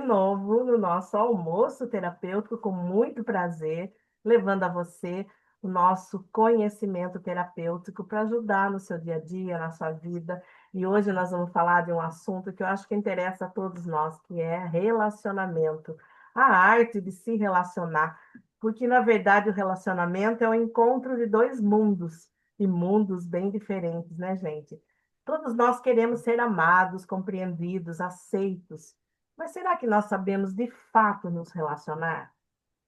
novo no nosso almoço terapêutico, com muito prazer, levando a você o nosso conhecimento terapêutico para ajudar no seu dia a dia, na sua vida. E hoje nós vamos falar de um assunto que eu acho que interessa a todos nós, que é relacionamento, a arte de se relacionar. Porque, na verdade, o relacionamento é o encontro de dois mundos, e mundos bem diferentes, né, gente? Todos nós queremos ser amados, compreendidos, aceitos. Mas será que nós sabemos de fato nos relacionar?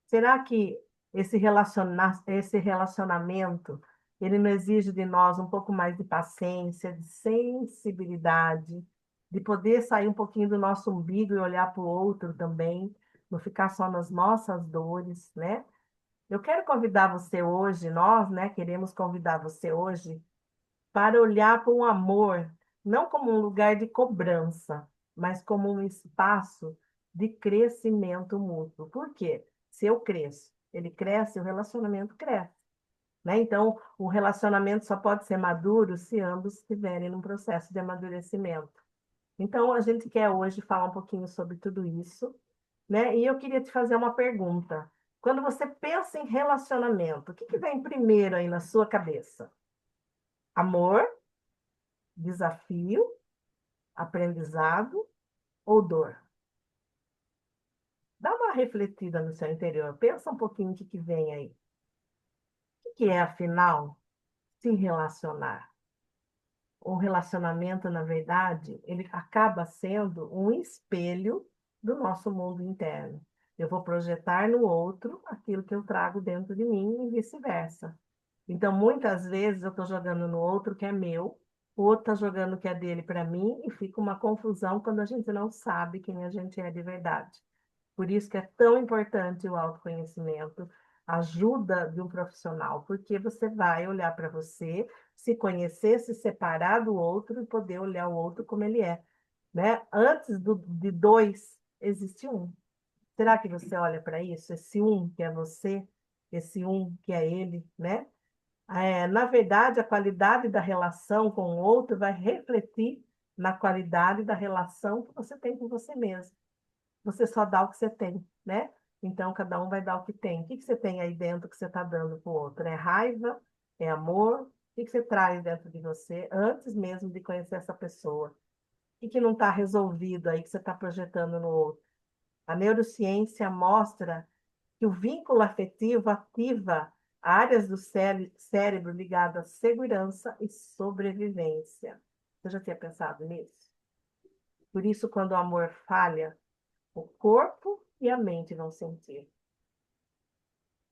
Será que esse relacionamento, ele não exige de nós um pouco mais de paciência, de sensibilidade, de poder sair um pouquinho do nosso umbigo e olhar para o outro também, não ficar só nas nossas dores, né? Eu quero convidar você hoje, nós, né, queremos convidar você hoje para olhar para o amor, não como um lugar de cobrança, mas como um espaço de crescimento mútuo. Por quê? Se eu cresço, ele cresce, o relacionamento cresce. Né? Então, o relacionamento só pode ser maduro se ambos estiverem num processo de amadurecimento. Então, a gente quer hoje falar um pouquinho sobre tudo isso, né? E eu queria te fazer uma pergunta. Quando você pensa em relacionamento, o que que vem primeiro aí na sua cabeça? Amor, desafio, aprendizado ou dor? Dá uma refletida no seu interior. Pensa um pouquinho o que que vem aí. O que é, afinal, se relacionar? O relacionamento, na verdade, ele acaba sendo um espelho do nosso mundo interno. Eu vou projetar no outro aquilo que eu trago dentro de mim e vice-versa. Então, muitas vezes eu estou jogando no outro que é meu, o outro está jogando o que é dele para mim e fica uma confusão quando a gente não sabe quem a gente é de verdade. Por isso que é tão importante o autoconhecimento, a ajuda de um profissional, porque você vai olhar para você, se conhecer, se separar do outro e poder olhar o outro como ele é, né? Antes de dois, existe um. Será que você olha para isso? Esse um que é você, esse um que é ele, né? Na verdade, a qualidade da relação com o outro vai refletir na qualidade da relação que você tem com você mesmo. Você só dá o que você tem, né? Então, cada um vai dar o que tem. O que que você tem aí dentro que você está dando para o outro? É raiva? É amor? O que que você traz dentro de você antes mesmo de conhecer essa pessoa? O que não está resolvido aí que você está projetando no outro? A neurociência mostra que o vínculo afetivo ativa áreas do cérebro ligadas à segurança e sobrevivência. Você já tinha pensado nisso? Por isso, quando o amor falha, o corpo e a mente vão sentir.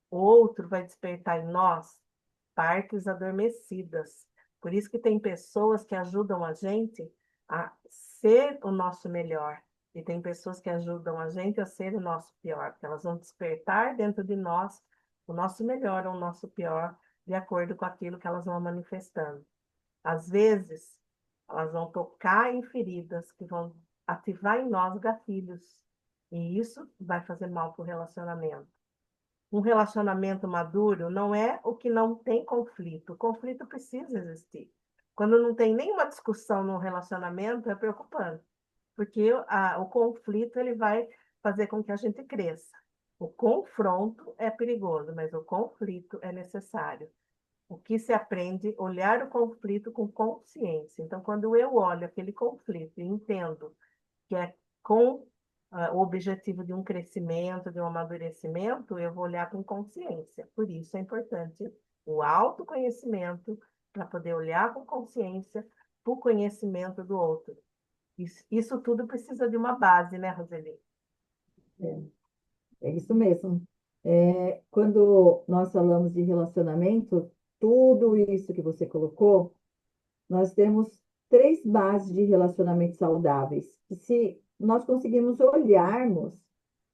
O outro vai despertar em nós partes adormecidas. Por isso que tem pessoas que ajudam a gente a ser o nosso melhor. E tem pessoas que ajudam a gente a ser o nosso pior, porque elas vão despertar dentro de nós o nosso melhor ou o nosso pior, de acordo com aquilo que elas vão manifestando. Às vezes, elas vão tocar em feridas que vão ativar em nós gatilhos. E isso vai fazer mal para o relacionamento. Um relacionamento maduro não é o que não tem conflito. O conflito precisa existir. Quando não tem nenhuma discussão no relacionamento, é preocupante, porque o conflito ele vai fazer com que a gente cresça. O confronto é perigoso, mas o conflito é necessário. O que se aprende é olhar o conflito com consciência. Então, quando eu olho aquele conflito e entendo que é com o objetivo de um crescimento, de um amadurecimento, eu vou olhar com consciência. Por isso é importante o autoconhecimento para poder olhar com consciência o conhecimento do outro. Isso tudo precisa de uma base, né, Roseli? É, é isso mesmo. Quando nós falamos de relacionamento, tudo isso que você colocou, nós temos três bases de relacionamentos saudáveis. E se nós conseguirmos olharmos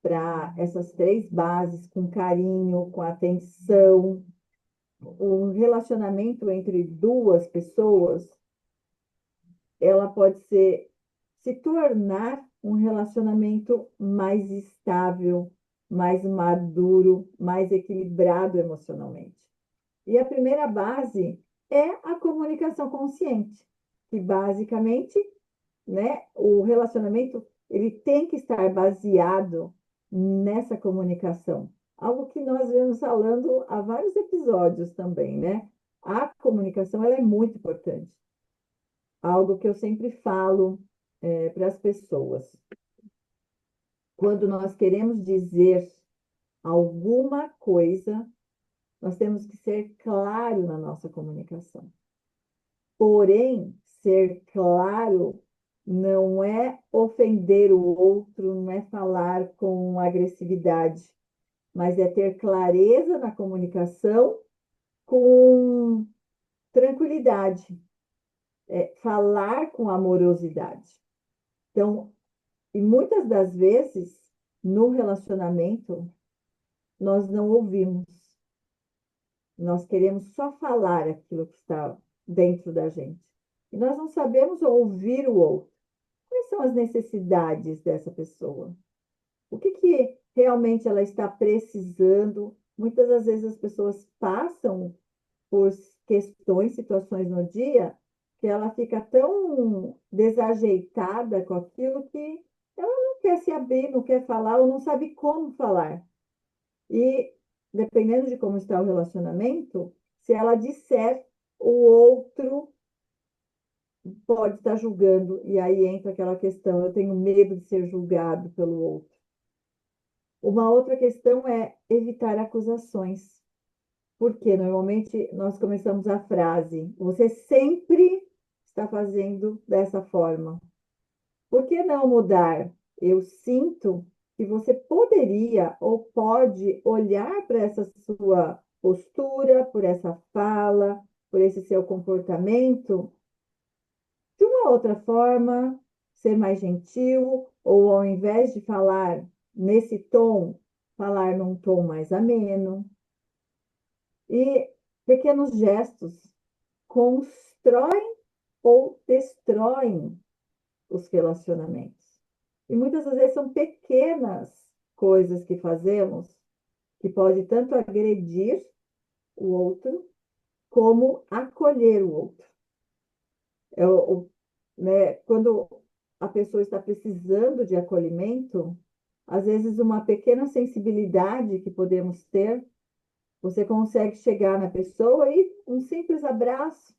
para essas três bases com carinho, com atenção, o relacionamento entre duas pessoas, ela pode se tornar um relacionamento mais estável, mais maduro, mais equilibrado emocionalmente. E a primeira base é a comunicação consciente, que basicamente, né, o relacionamento ele tem que estar baseado nessa comunicação. Algo que nós vemos falando há vários episódios também, né? A comunicação, ela é muito importante. Algo que eu sempre falo para as pessoas. Quando nós queremos dizer alguma coisa, nós temos que ser claro na nossa comunicação. Porém, ser claro não é ofender o outro, não é falar com agressividade, mas é ter clareza na comunicação com tranquilidade, falar com amorosidade. Então, e muitas das vezes, no relacionamento, nós não ouvimos. Nós queremos só falar aquilo que está dentro da gente. E nós não sabemos ouvir o outro. Quais são as necessidades dessa pessoa? O que que realmente ela está precisando? Muitas das vezes as pessoas passam por questões, situações no dia, que ela fica tão desajeitada com aquilo que ela não quer se abrir, não quer falar ou não sabe como falar. E dependendo de como está o relacionamento, se ela disser, o outro pode estar julgando, e aí entra aquela questão, eu tenho medo de ser julgado pelo outro. Uma outra questão é evitar acusações, porque normalmente nós começamos a frase, você sempre está fazendo dessa forma. Por que não mudar? Eu sinto que você poderia ou pode olhar para essa sua postura, por essa fala, por esse seu comportamento de uma outra forma, ser mais gentil, ou ao invés de falar nesse tom, falar num tom mais ameno. E pequenos gestos constroem ou destroem os relacionamentos. E muitas das vezes são pequenas coisas que fazemos que pode tanto agredir o outro como acolher o outro. Né, quando a pessoa está precisando de acolhimento, às vezes uma pequena sensibilidade que podemos ter, você consegue chegar na pessoa e um simples abraço,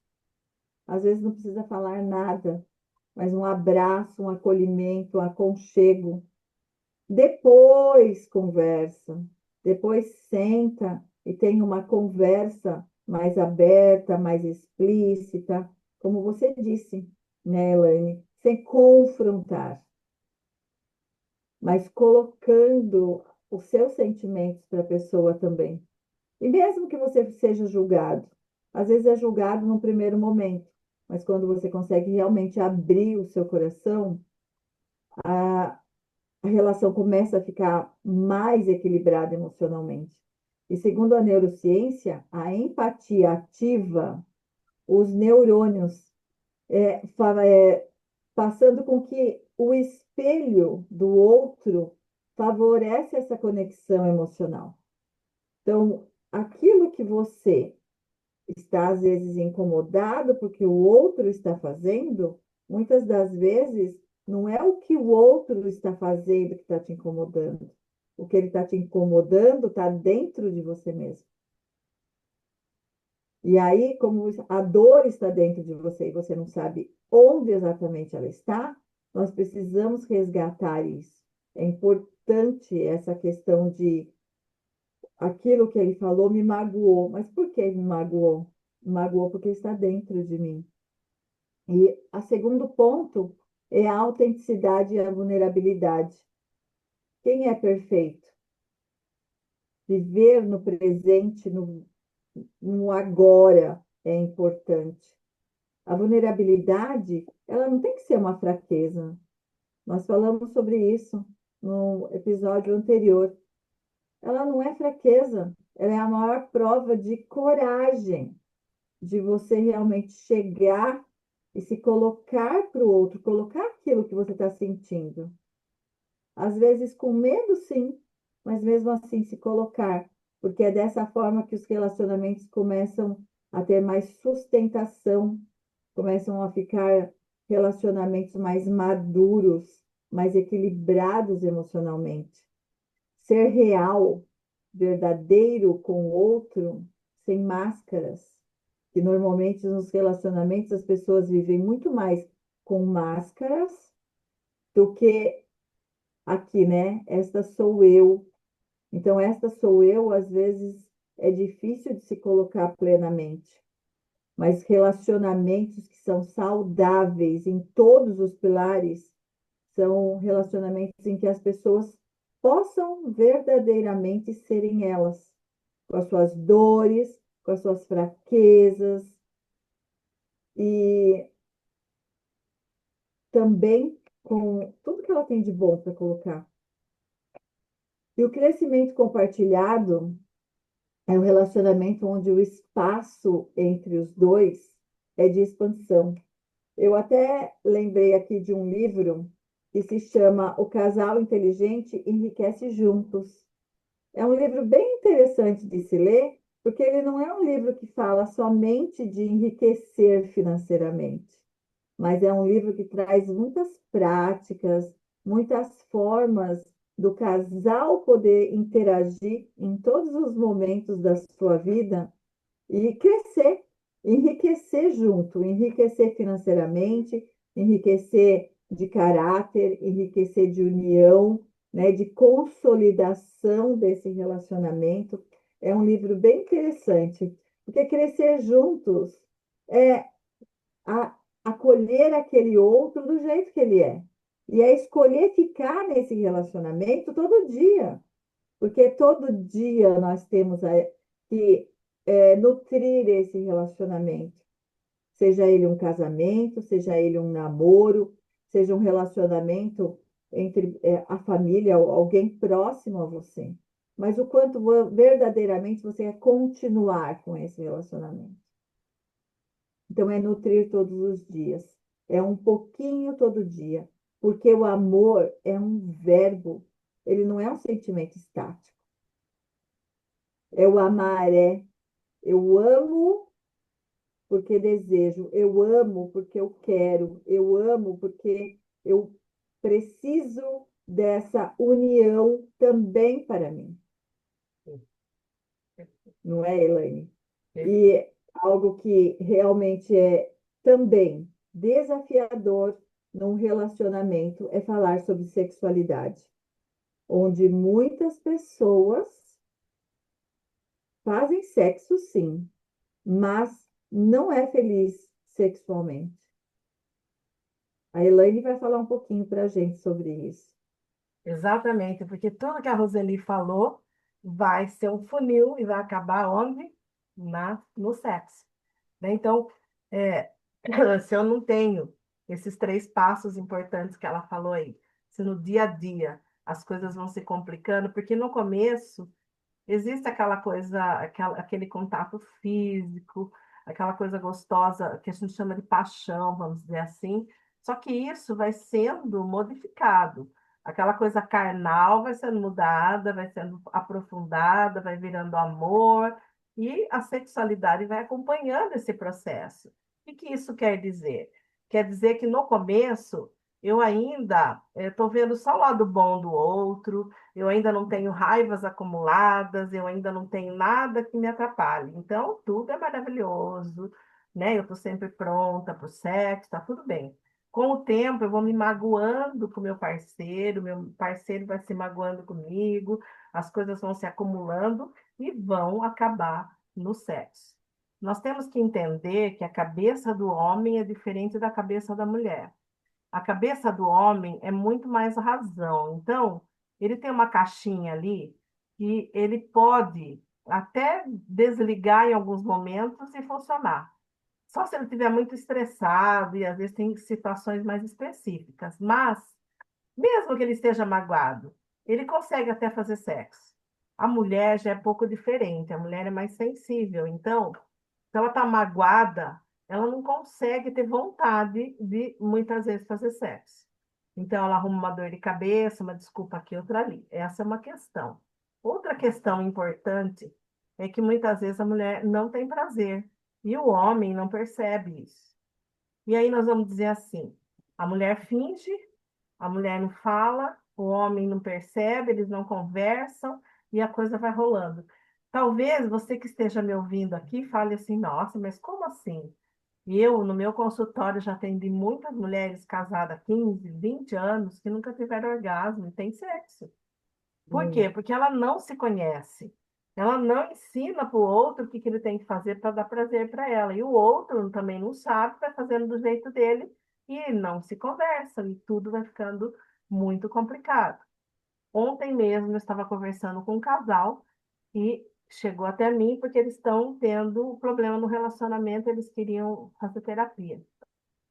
às vezes não precisa falar nada, mas um abraço, um acolhimento, um aconchego. Depois conversa, depois senta e tem uma conversa mais aberta, mais explícita, como você disse, né, Elaine? Sem confrontar, mas colocando os seus sentimentos para a pessoa também. E mesmo que você seja julgado, às vezes é julgado no primeiro momento, mas quando você consegue realmente abrir o seu coração, a, a relação começa a ficar mais equilibrada emocionalmente. E segundo a neurociência, a empatia ativa os neurônios, passando com que o espelho do outro favorece essa conexão emocional. Então, aquilo que você está, às vezes, incomodado porque o outro está fazendo, muitas das vezes não é o que o outro está fazendo que está te incomodando. O que ele está te incomodando está dentro de você mesmo. E aí, como a dor está dentro de você e você não sabe onde exatamente ela está, nós precisamos resgatar isso. É importante essa questão de aquilo que ele falou me magoou. Mas por que me magoou? Me magoou porque está dentro de mim. E o segundo ponto é a autenticidade e a vulnerabilidade. Quem é perfeito? Viver no presente, no agora é importante. A vulnerabilidade, ela não tem que ser uma fraqueza. Nós falamos sobre isso no episódio anterior. Ela não é fraqueza, ela é a maior prova de coragem, de você realmente chegar e se colocar para o outro, colocar aquilo que você está sentindo. Às vezes com medo, sim, mas mesmo assim se colocar, porque é dessa forma que os relacionamentos começam a ter mais sustentação, começam a ficar relacionamentos mais maduros, mais equilibrados emocionalmente. Ser real, verdadeiro com o outro, sem máscaras. Que normalmente nos relacionamentos as pessoas vivem muito mais com máscaras do que aqui, né? Esta sou eu. Então, esta sou eu, às vezes é difícil de se colocar plenamente. Mas relacionamentos que são saudáveis em todos os pilares são relacionamentos em que as pessoas possam verdadeiramente serem elas, com as suas dores, com as suas fraquezas e também com tudo que ela tem de bom para colocar. E o crescimento compartilhado é um relacionamento onde o espaço entre os dois é de expansão. Eu até lembrei aqui de um livro que se chama O Casal Inteligente Enriquece Juntos. É um livro bem interessante de se ler, porque ele não é um livro que fala somente de enriquecer financeiramente, mas é um livro que traz muitas práticas, muitas formas do casal poder interagir em todos os momentos da sua vida e crescer, enriquecer junto, enriquecer financeiramente, enriquecer de caráter, enriquecer de união, né, de consolidação desse relacionamento. É um livro bem interessante, porque crescer juntos é acolher aquele outro do jeito que ele é. E é escolher ficar nesse relacionamento todo dia, porque todo dia nós temos que nutrir esse relacionamento, seja ele um casamento, seja ele um namoro, seja um relacionamento entre a família, alguém próximo a você. Mas o quanto verdadeiramente você quer continuar com esse relacionamento. Então, é nutrir todos os dias, é um pouquinho todo dia, porque o amor é um verbo, ele não é um sentimento estático. É o amar, eu amo porque desejo, eu amo porque eu quero, eu amo porque eu preciso dessa união também para mim, não é, Elaine? E algo que realmente é também desafiador num relacionamento é falar sobre sexualidade, onde muitas pessoas fazem sexo, sim, mas não é feliz sexualmente. A Elaine vai falar um pouquinho para a gente sobre isso. Exatamente, porque tudo que a Roseli falou vai ser um funil e vai acabar onde? No sexo. Né? Então, é, se eu não tenho esses três passos importantes que ela falou aí, se no dia a dia as coisas vão se complicando, porque no começo existe aquela coisa, aquele contato físico, aquela coisa gostosa que a gente chama de paixão, vamos dizer assim. Só que isso vai sendo modificado. Aquela coisa carnal vai sendo mudada, vai sendo aprofundada, vai virando amor, e a sexualidade vai acompanhando esse processo. O que isso quer dizer? Quer dizer que no começo eu ainda estou vendo só o lado bom do outro, eu ainda não tenho raivas acumuladas, eu ainda não tenho nada que me atrapalhe. Então, tudo é maravilhoso, né? Eu estou sempre pronta para o sexo, está tudo bem. Com o tempo, eu vou me magoando com meu parceiro vai se magoando comigo, as coisas vão se acumulando e vão acabar no sexo. Nós temos que entender que a cabeça do homem é diferente da cabeça da mulher. A cabeça do homem é muito mais razão. Então, ele tem uma caixinha ali que ele pode até desligar em alguns momentos e funcionar. Só se ele estiver muito estressado e às vezes tem situações mais específicas. Mas, mesmo que ele esteja magoado, ele consegue até fazer sexo. A mulher já é pouco diferente, a mulher é mais sensível. Então, se ela está magoada, ela não consegue ter vontade de muitas vezes fazer sexo. Então, ela arruma uma dor de cabeça, uma desculpa aqui, outra ali. Essa é uma questão. Outra questão importante é que muitas vezes a mulher não tem prazer e o homem não percebe isso. E aí nós vamos dizer assim: a mulher finge A mulher não fala, o homem não percebe, eles não conversam e a coisa vai rolando. Talvez você que esteja me ouvindo aqui fale assim: nossa, mas como assim? Eu, no meu consultório, já atendi muitas mulheres casadas há 15, 20 anos que nunca tiveram orgasmo e têm sexo. Por quê? Hum, Porque ela não se conhece. Ela não ensina para o outro o que, que ele tem que fazer para dar prazer para ela. E o outro também não sabe, vai fazendo do jeito dele e não se conversa. E tudo vai ficando muito complicado. Ontem mesmo eu estava conversando com um casal e chegou até mim porque eles estão tendo problema no relacionamento, eles queriam fazer terapia.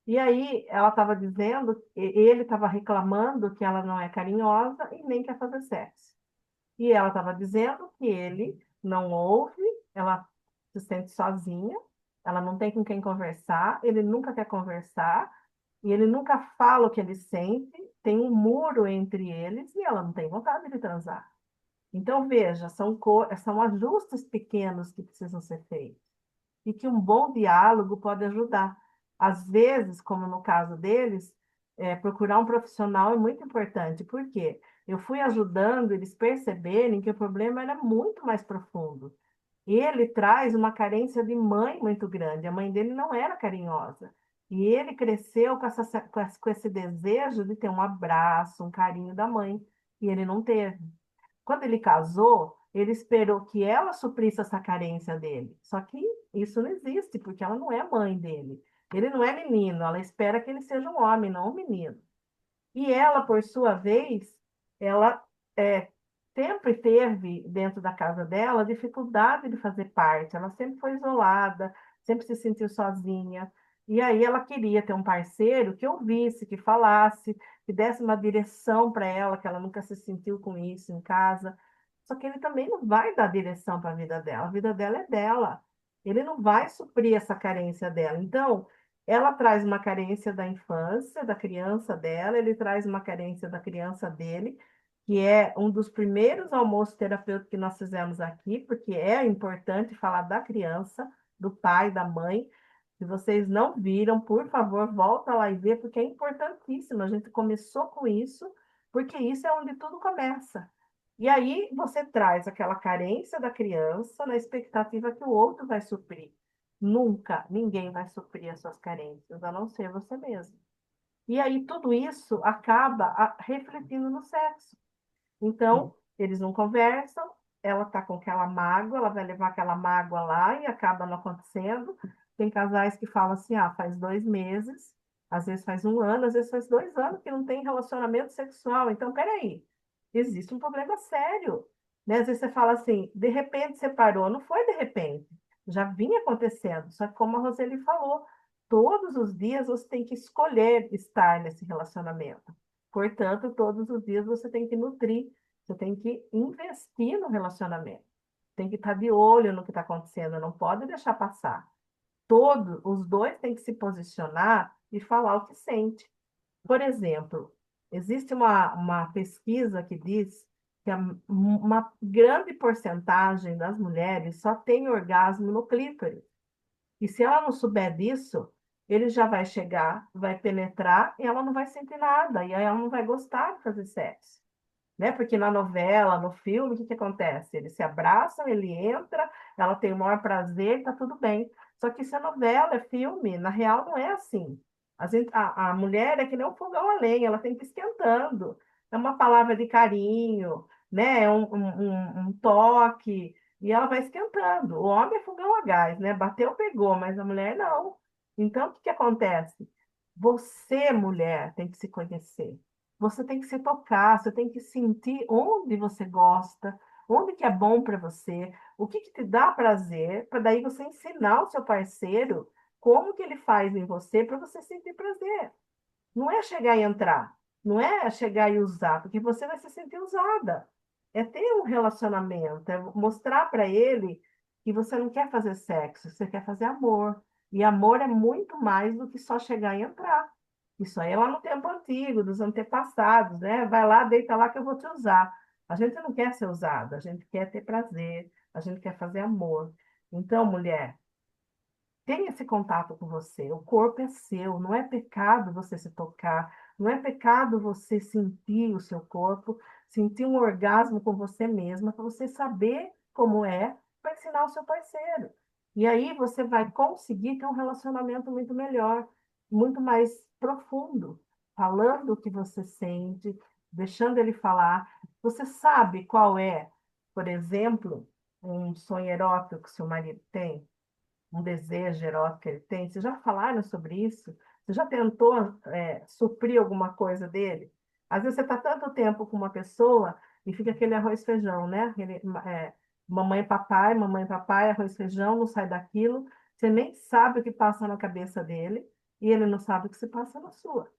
E aí ela estava dizendo, ele estava reclamando que ela não é carinhosa e nem quer fazer sexo. E ela estava dizendo que ele não ouve, ela se sente sozinha, ela não tem com quem conversar, ele nunca quer conversar, e ele nunca fala o que ele sente, tem um muro entre eles e ela não tem vontade de transar. Então, veja, são ajustes pequenos que precisam ser feitos e que um bom diálogo pode ajudar. Às vezes, como no caso deles, procurar um profissional é muito importante. Por quê? Eu fui ajudando eles perceberem que o problema era muito mais profundo. Ele traz uma carência de mãe muito grande. A mãe dele não era carinhosa. E ele cresceu com esse desejo de ter um abraço, um carinho da mãe. E ele não teve. Quando ele casou, ele esperou que ela suprisse essa carência dele. Só que isso não existe, porque ela não é mãe dele. Ele não é menino, ela espera que ele seja um homem, não um menino. E ela, por sua vez, ela é, sempre teve dentro da casa dela dificuldade de fazer parte. Ela sempre foi isolada, sempre se sentiu sozinha. E aí ela queria ter um parceiro que ouvisse, que falasse, que desse uma direção para ela, que ela nunca se sentiu com isso em casa. Só que ele também não vai dar direção para a vida dela é dela. Ele não vai suprir essa carência dela. Então, ela traz uma carência da infância, da criança dela, ele traz uma carência da criança dele, que é um dos primeiros almoços terapêuticos que nós fizemos aqui, porque é importante falar da criança, do pai, da mãe. Se vocês não viram, por favor, volta lá e vê, porque é importantíssimo. A gente começou com isso, porque isso é onde tudo começa. E aí você traz aquela carência da criança na expectativa que o outro vai suprir. Nunca ninguém vai suprir as suas carências, a não ser você mesmo. E aí tudo isso acaba refletindo no sexo. Então, eles não conversam, ela está com aquela mágoa, ela vai levar aquela mágoa lá e acaba não acontecendo. Tem casais que falam assim: ah, faz 2 meses, às vezes faz um ano, às vezes faz 2 anos que não tem relacionamento sexual. Então, peraí, existe um problema sério. Né? Às vezes você fala assim: de repente separou. Não foi de repente, já vinha acontecendo. Só que, como a Roseli falou, todos os dias você tem que escolher estar nesse relacionamento. Portanto, todos os dias você tem que nutrir, você tem que investir no relacionamento. Tem que estar de olho no que está acontecendo, não pode deixar passar. Todos, os dois têm que se posicionar e falar o que sente. Por exemplo, existe uma pesquisa que diz que uma grande porcentagem das mulheres só tem orgasmo no clítoris. E se ela não souber disso, ele já vai chegar, vai penetrar e ela não vai sentir nada. E aí ela não vai gostar de fazer sexo. Né? Porque na novela, no filme, o que que acontece? Eles se abraçam, ele entra, ela tem o maior prazer, tá tudo bem. Só que isso é novela, é filme, na real não é assim. A mulher é que nem um fogão a lenha, ela tem que ir esquentando. É uma palavra de carinho, né? É um toque, e ela vai esquentando. O homem é fogão a gás, né? Bateu, pegou, mas a mulher não. Então, o que que acontece? Você, mulher, tem que se conhecer. Você tem que se tocar, você tem que sentir onde você gosta, onde que é bom para você, o que que te dá prazer, para daí você ensinar o seu parceiro como que ele faz em você para você sentir prazer. Não é chegar e entrar, não é chegar e usar, porque você vai se sentir usada. É ter um relacionamento, é mostrar para ele que você não quer fazer sexo, você quer fazer amor. E amor é muito mais do que só chegar e entrar. Isso aí é lá no tempo antigo, dos antepassados, né? Vai lá, deita lá que eu vou te usar. A gente não quer ser usada, a gente quer ter prazer, a gente quer fazer amor. Então, mulher, Tem esse contato com você. O corpo é seu, não é pecado você se tocar, não é pecado você sentir o seu corpo, sentir um orgasmo com você mesma, para você saber como é, para ensinar o seu parceiro. E aí você vai conseguir ter um relacionamento muito melhor, muito mais profundo, falando o que você sente, deixando ele falar. Você sabe qual é, por exemplo, um sonho erótico que seu marido tem? Um desejo erótico que ele tem? Vocês já falaram sobre isso? Você já tentou suprir alguma coisa dele? Às vezes você está tanto tempo com uma pessoa e fica aquele arroz e feijão, né? Mamãe e papai, arroz e feijão, não sai daquilo. Você nem sabe o que passa na cabeça dele e ele não sabe o que se passa na sua.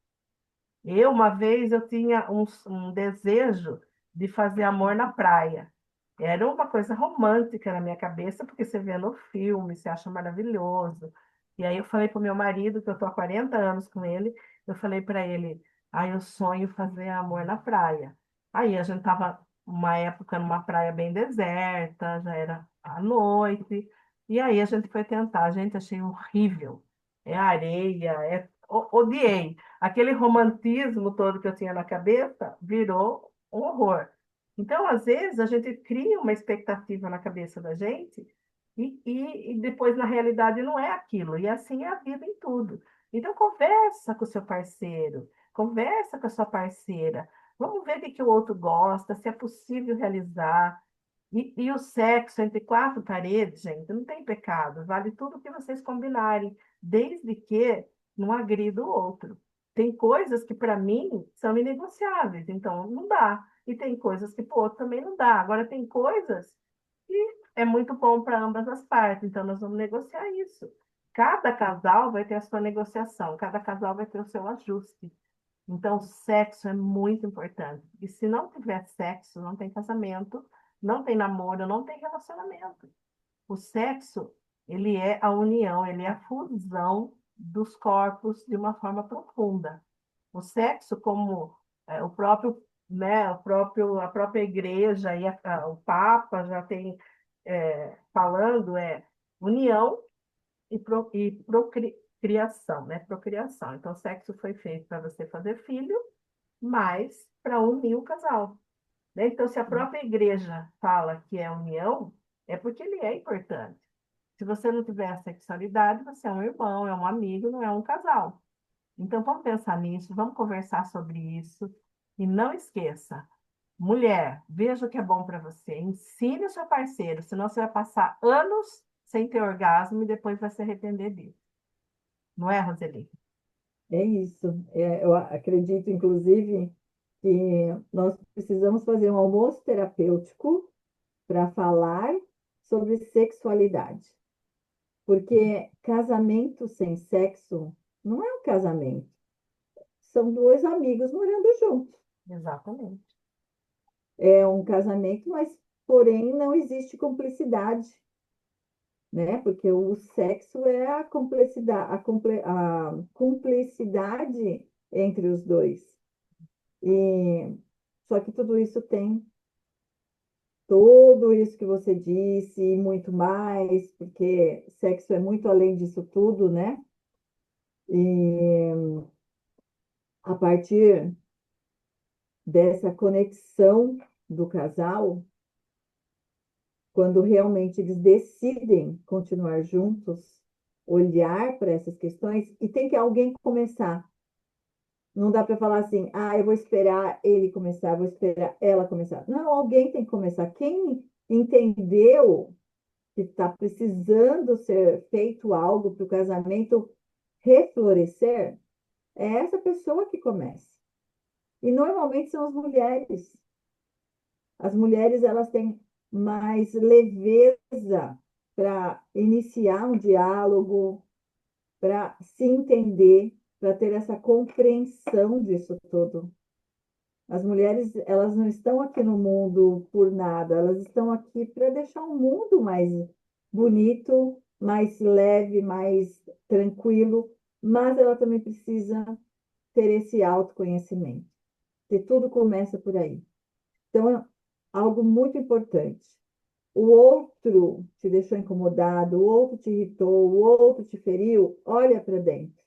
Uma vez, eu tinha um desejo de fazer amor na praia. Era uma coisa romântica na minha cabeça, porque você vê no filme, você acha maravilhoso. E aí eu falei para o meu marido, que eu estou há 40 anos com ele, eu falei para ele, eu sonho fazer amor na praia. Aí a gente estava uma época numa praia bem deserta, já era à noite, e aí a gente foi tentar. Gente, achei horrível. É areia, odiei. Aquele romantismo todo que eu tinha na cabeça virou um horror. Então, às vezes, a gente cria uma expectativa na cabeça da gente e depois, na realidade, não é aquilo. E assim é a vida em tudo. Então, conversa com o seu parceiro, conversa com a sua parceira. Vamos ver o que o outro gosta, se é possível realizar. E o sexo entre quatro paredes, gente, não tem pecado. Vale tudo o que vocês combinarem, desde que não agrida o outro. Tem coisas que, para mim, são inegociáveis, então não dá. E tem coisas que para o outro também não dá. Agora, tem coisas que é muito bom para ambas as partes, então nós vamos negociar isso. Cada casal vai ter a sua negociação, cada casal vai ter o seu ajuste. Então, o sexo é muito importante. E se não tiver sexo, não tem casamento, não tem namoro, não tem relacionamento. O sexo, ele é a união, ele é a fusão dos corpos de uma forma profunda. O sexo, como o próprio, né, a própria igreja e o Papa já tem falando, união e procriação, né? Procriação. Então, o sexo foi feito para você fazer filho, mas para unir o casal, né? Então, se a própria igreja fala que é união, é porque ele é importante. Se você não tiver a sexualidade, você é um irmão, é um amigo, não é um casal. Então, vamos pensar nisso, vamos conversar sobre isso. E não esqueça, mulher, veja o que é bom para você. Ensine o seu parceiro, senão você vai passar anos sem ter orgasmo e depois vai se arrepender disso. Não é, Roseli? É isso. Eu acredito, inclusive, que nós precisamos fazer um almoço terapêutico para falar sobre sexualidade. Porque casamento sem sexo não é um casamento. São dois amigos morando juntos. Exatamente. É um casamento, mas, porém, não existe cumplicidade, né? Porque o sexo é a cumplicidade, a cumplicidade entre os dois. E só que tudo isso que você disse e muito mais, porque sexo é muito além disso tudo, né? E a partir dessa conexão do casal, quando realmente eles decidem continuar juntos, olhar para essas questões, e tem que alguém começar. Não dá para falar assim, eu vou esperar ele começar, vou esperar ela começar. Não, alguém tem que começar. Quem entendeu que está precisando ser feito algo para o casamento reflorescer, é essa pessoa que começa. E normalmente são as mulheres. As mulheres, elas têm mais leveza para iniciar um diálogo, para se entender, para ter essa compreensão disso tudo. As mulheres, elas não estão aqui no mundo por nada, elas estão aqui para deixar o mundo mais bonito, mais leve, mais tranquilo, mas ela também precisa ter esse autoconhecimento, que tudo começa por aí. Então, é algo muito importante. o outro te deixou incomodado, o outro te irritou, o outro te feriu, olha para dentro.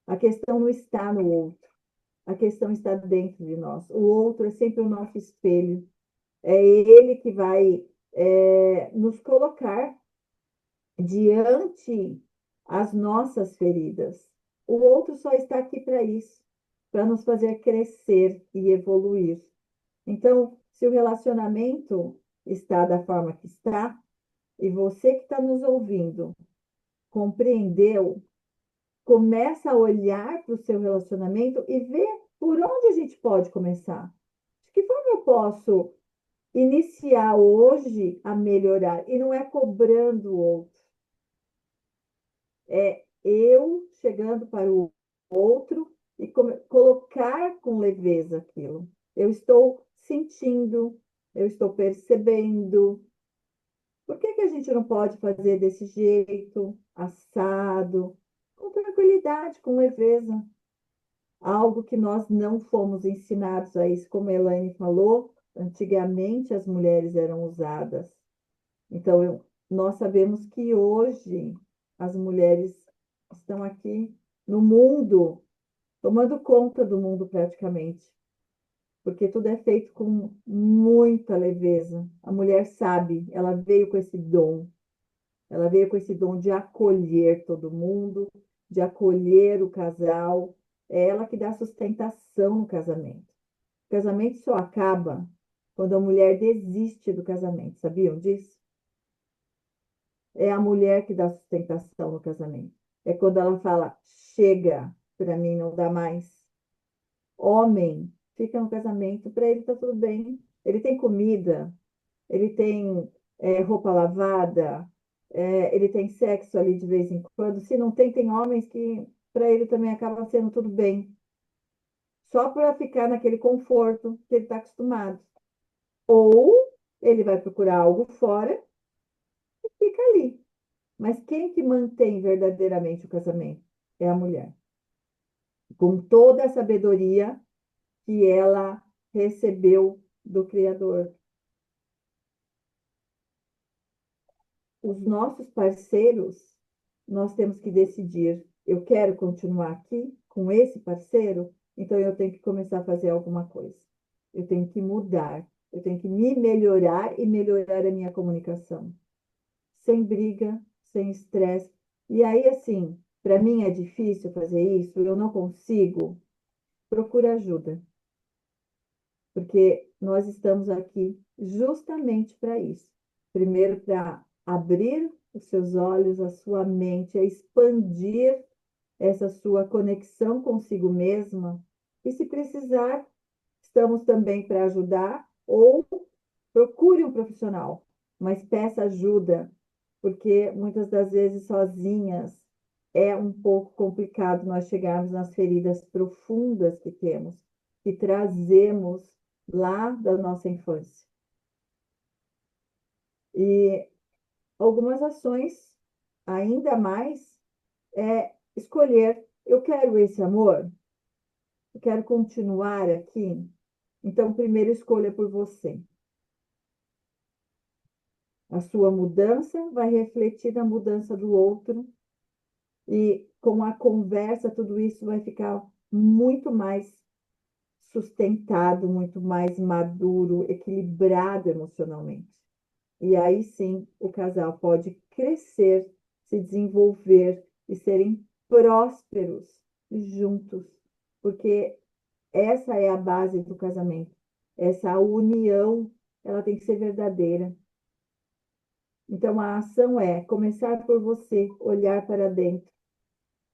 A questão não está no outro, a questão está dentro de nós. O outro é sempre o nosso espelho, é ele que vai nos colocar diante as nossas feridas. O outro só está aqui para isso, para nos fazer crescer e evoluir. Então, se o relacionamento está da forma que está, e você que está nos ouvindo compreendeu, começa a olhar para o seu relacionamento e ver por onde a gente pode começar. De que forma eu posso iniciar hoje a melhorar? E não é cobrando o outro, é eu chegando para o outro e colocar com leveza aquilo. Eu estou sentindo, eu estou percebendo. Por que que a gente não pode fazer desse jeito, assado, com tranquilidade, com leveza? Algo que nós não fomos ensinados a isso, como a Elaine falou, antigamente as mulheres eram usadas. Então, nós sabemos que hoje as mulheres estão aqui no mundo, tomando conta do mundo praticamente, porque tudo é feito com muita leveza. A mulher sabe, ela veio com esse dom, ela veio com esse dom de acolher todo mundo, de acolher o casal. É ela que dá sustentação no casamento. O casamento só acaba quando a mulher desiste do casamento. Sabiam disso? É a mulher que dá sustentação no casamento. É quando ela fala: chega, para mim não dá mais. Homem fica no casamento, para ele tá tudo bem. Ele tem comida, ele tem roupa lavada, ele tem sexo ali de vez em quando. Se não tem, tem homens que para ele também acaba sendo tudo bem, só para ficar naquele conforto que ele está acostumado. Ou ele vai procurar algo fora e fica ali. Mas quem que mantém verdadeiramente o casamento? É a mulher. Com toda a sabedoria que ela recebeu do Criador. Os nossos parceiros, nós temos que decidir: eu quero continuar aqui com esse parceiro, então eu tenho que começar a fazer alguma coisa. Eu tenho que mudar, eu tenho que me melhorar e melhorar a minha comunicação. Sem briga, sem estresse. E aí, assim, para mim é difícil fazer isso, eu não consigo, procura ajuda, porque nós estamos aqui justamente para isso. Primeiro, para abrir os seus olhos, a sua mente, a expandir essa sua conexão consigo mesma. E se precisar, estamos também para ajudar, ou procure um profissional, mas peça ajuda, porque muitas das vezes sozinhas é um pouco complicado nós chegarmos nas feridas profundas que temos, que trazemos lá da nossa infância. E algumas ações, ainda mais, é escolher: eu quero esse amor, eu quero continuar aqui. Então, primeiro escolha por você. A sua mudança vai refletir na mudança do outro, e com a conversa, tudo isso vai ficar muito mais sustentado, muito mais maduro, equilibrado emocionalmente. E aí sim o casal pode crescer, se desenvolver e serem prósperos juntos, porque essa é a base do casamento. Essa união, ela tem que ser verdadeira. Então a ação é começar por você, olhar para dentro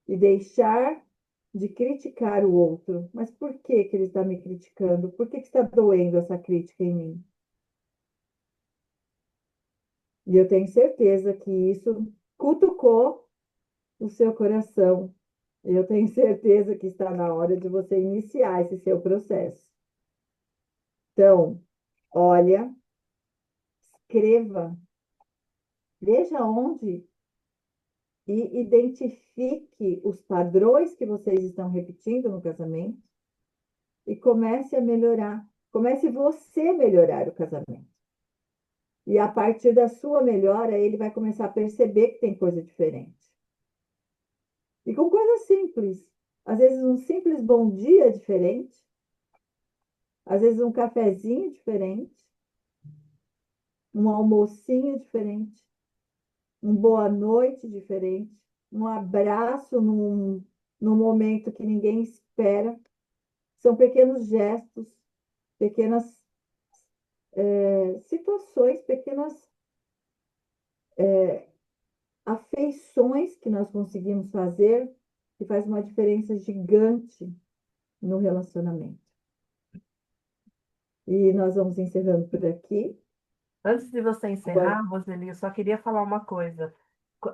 e deixar de criticar o outro. Mas por que que ele está me criticando? Por que que está doendo essa crítica em mim? E eu tenho certeza que isso cutucou o seu coração. Eu tenho certeza que está na hora de você iniciar esse seu processo. Então, olha, escreva, veja onde e identifique os padrões que vocês estão repetindo no casamento e comece a melhorar. Comece você a melhorar o casamento. E a partir da sua melhora, ele vai começar a perceber que tem coisa diferente. E com coisas simples. Às vezes um simples bom dia é diferente, às vezes um cafezinho diferente, um almocinho diferente, um boa noite diferente, um abraço num momento que ninguém espera. São pequenos gestos, pequenas situações, pequenas afeições que nós conseguimos fazer que faz uma diferença gigante no relacionamento. E nós vamos encerrando por aqui. Antes de você encerrar, Agora, Roseli, eu só queria falar uma coisa.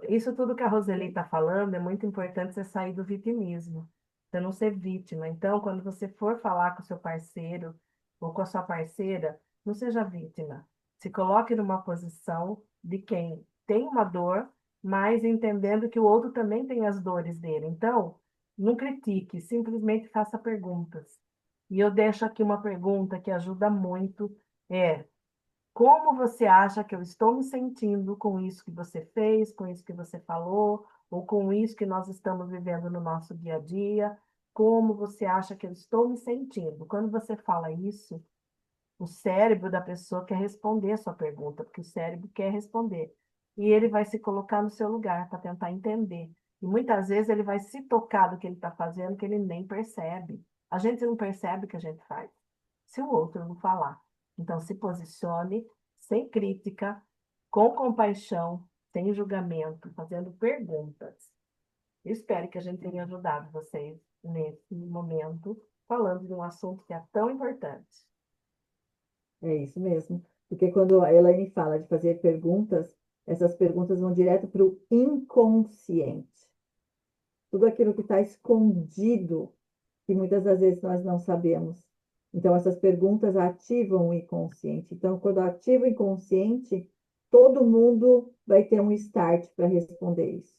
Isso tudo que a Roseli está falando é muito importante você sair do vitimismo, você não ser vítima. Então, quando você for falar com o seu parceiro ou com a sua parceira, não seja vítima. Se coloque numa posição de quem tem uma dor, mas entendendo que o outro também tem as dores dele. Então, não critique, simplesmente faça perguntas. E eu deixo aqui uma pergunta que ajuda muito, é como você acha que eu estou me sentindo com isso que você fez, com isso que você falou, ou com isso que nós estamos vivendo no nosso dia a dia? Como você acha que eu estou me sentindo? Quando você fala isso, o cérebro da pessoa quer responder a sua pergunta, porque o cérebro quer responder. E ele vai se colocar no seu lugar para tentar entender. E muitas vezes ele vai se tocar do que ele está fazendo, que ele nem percebe. A gente não percebe o que a gente faz, se o outro não falar. Então, se posicione sem crítica, com compaixão, sem julgamento, fazendo perguntas. Espero que a gente tenha ajudado vocês nesse momento, falando de um assunto que é tão importante. é isso mesmo. Porque quando a Elaine fala de fazer perguntas, essas perguntas vão direto para o inconsciente. Tudo aquilo que está escondido, que muitas das vezes nós não sabemos. Então, essas perguntas ativam o inconsciente. Então, quando ativa o inconsciente, todo mundo vai ter um start para responder isso.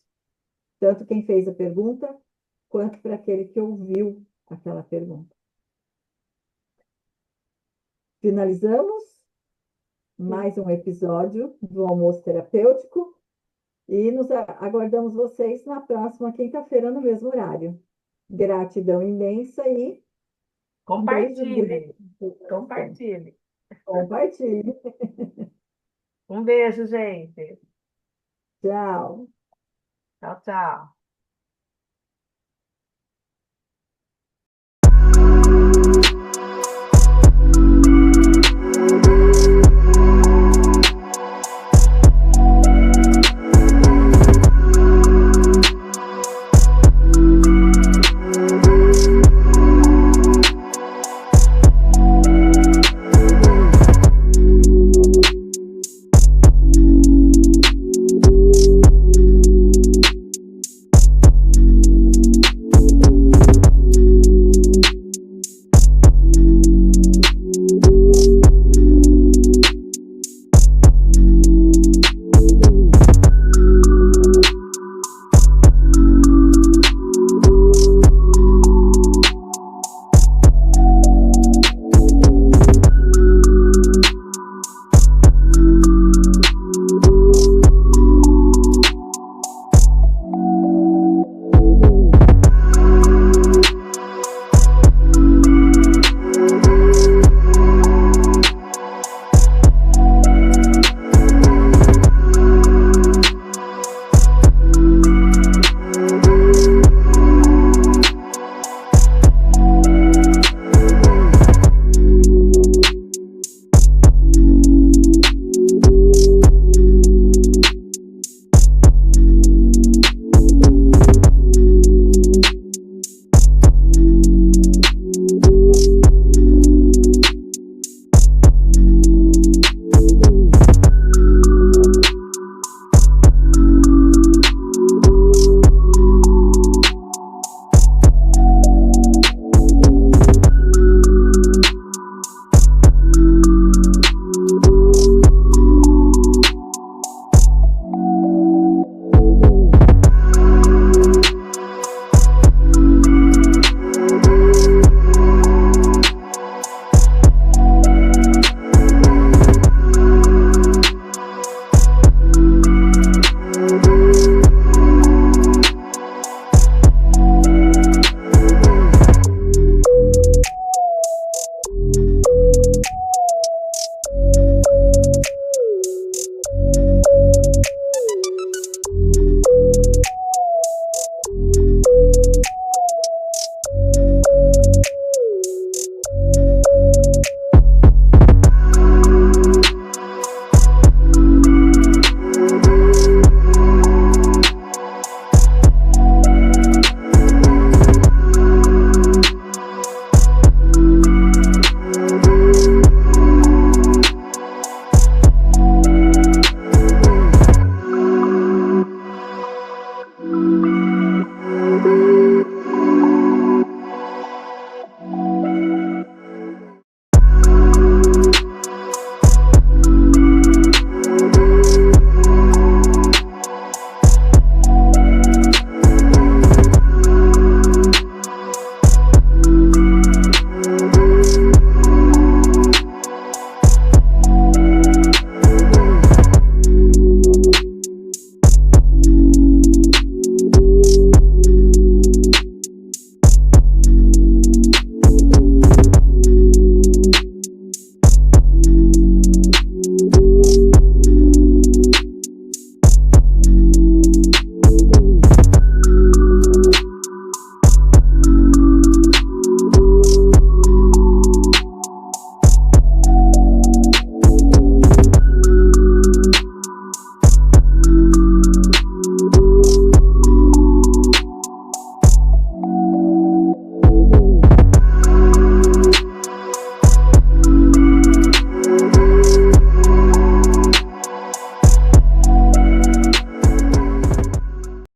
Tanto quem fez a pergunta, quanto para aquele que ouviu aquela pergunta. Finalizamos mais um episódio do Almoço Terapêutico e nos aguardamos vocês na próxima quinta-feira, no mesmo horário. Gratidão imensa e um beijo grande Compartilhe, no coração. compartilhe. Compartilhe. Um beijo, gente. Tchau. Tchau, tchau.